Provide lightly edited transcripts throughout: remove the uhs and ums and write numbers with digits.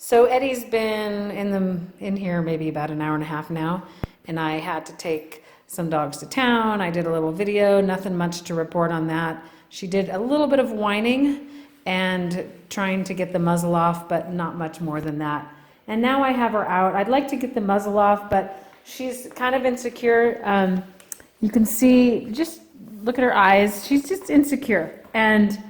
So Eddie's been in here maybe about an hour and a half now, and I had to take some dogs to town. I did a little video, nothing much to report on that. She did a little bit of whining and trying to get the muzzle off, but not much more than that. And now I have her out. I'd like to get the muzzle off, but she's kind of insecure. You can see, just look at her eyes. She's just insecure. And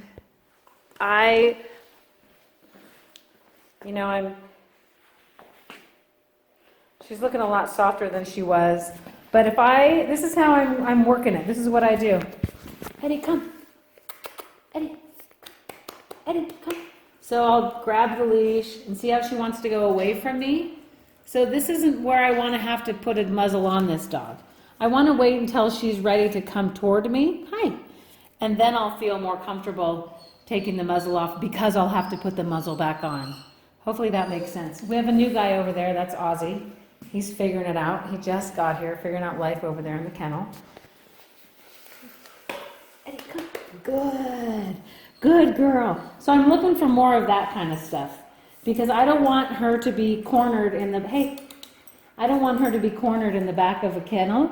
she's looking a lot softer than she was. But this is how I'm working it. This is what I do. Eddie, come. Eddie, come. So I'll grab the leash and see how she wants to go away from me. So this isn't where I want to have to put a muzzle on this dog. I want to wait until she's ready to come toward me. Hi. And then I'll feel more comfortable taking the muzzle off because I'll have to put the muzzle back on. Hopefully that makes sense. We have a new guy over there. That's Ozzy. He's figuring it out. He just got here, figuring out life over there in the kennel. Eddie, come. Good. Good girl. So I'm looking for more of that kind of stuff because I don't want her to be cornered in the, I don't want her to be cornered in the back of a kennel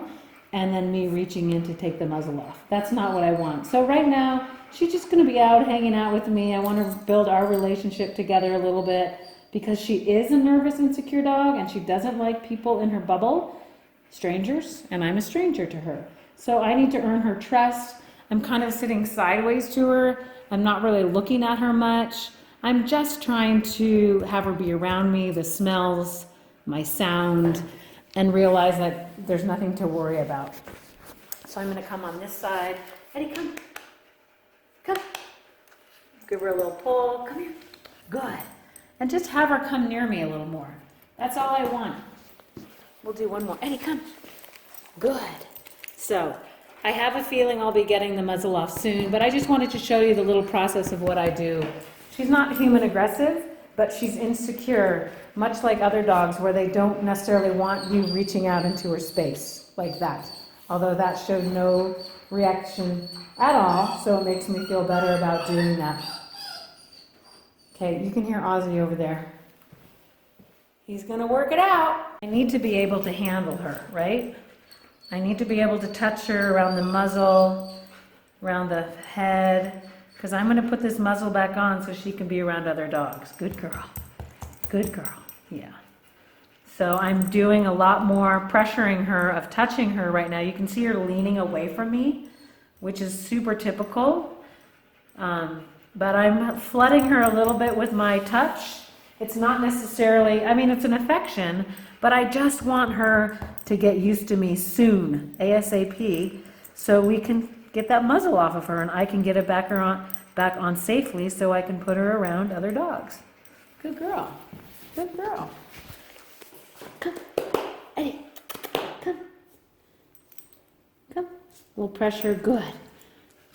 and then me reaching in to take the muzzle off. That's not what I want. So right now, she's just going to be out hanging out with me. I want to build our relationship together a little bit because she is a nervous, insecure dog and she doesn't like people in her bubble, strangers, and I'm a stranger to her. So I need to earn her trust. I'm kind of sitting sideways to her. I'm not really looking at her much. I'm just trying to have her be around me, the smells, my sound, and realize that there's nothing to worry about. So I'm going to come on this side. Eddie, come. Come. Give her a little pull. Come here. Good. And just have her come near me a little more. That's all I want. We'll do one more. Eddie, come. Good. So I have a feeling I'll be getting the muzzle off soon, but I just wanted to show you the little process of what I do. She's not human aggressive, but she's insecure, much like other dogs where they don't necessarily want you reaching out into her space like that. Although that showed no reaction at all, so it makes me feel better about doing that. Okay, you can hear Ozzy over there. He's gonna work it out. I need to be able to handle her, right? I need to be able to touch her around the muzzle, around the head, because I'm going to put this muzzle back on so she can be around other dogs. Good girl. Good girl. Yeah. So I'm doing a lot more pressuring her of touching her right now. You can see her leaning away from me, which is super typical. But I'm flooding her a little bit with my touch. It's not necessarily, it's an affection, but I just want her to get used to me soon, ASAP, so we can get that muzzle off of her and I can get it back on safely so I can put her around other dogs. Good girl. Good girl. Come. Eddie. Come. Come. A little pressure. Good.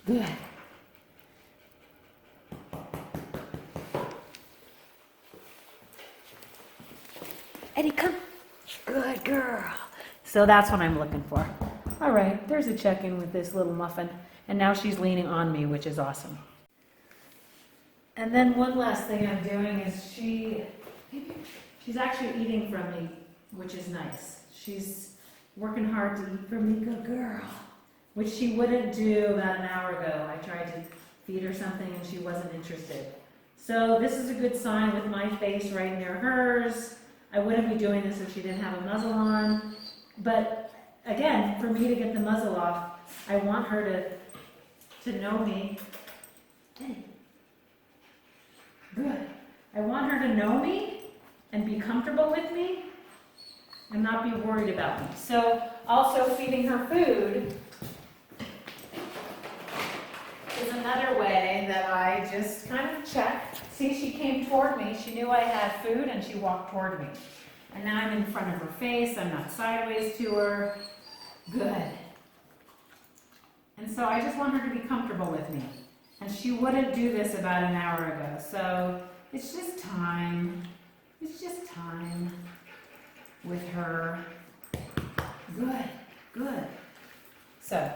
Good. Eddie, come. Good girl. So that's what I'm looking for. All right, there's a check-in with this little muffin. And now she's leaning on me, which is awesome. And then one last thing I'm doing is she's actually eating from me, which is nice. She's working hard to eat from me. Good girl. Which she wouldn't do about an hour ago. I tried to feed her something and she wasn't interested. So this is a good sign with my face right near hers. I wouldn't be doing this if she didn't have a muzzle on. But again, for me to get the muzzle off, I want her to know me. Hey. Good. I want her to know me and be comfortable with me and not be worried about me. So also feeding her food is another way that I just kind of check. See, she came toward me. She knew I had food and she walked toward me. And now I'm in front of her face. I'm not sideways to her. Good. And so I just want her to be comfortable with me. And she wouldn't do this about an hour ago. So it's just time. It's just time with her. Good. Good. So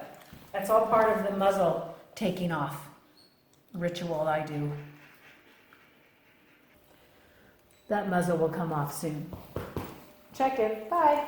that's all part of the muzzle taking off ritual I do. that muzzle will come off soon. Check it. Bye.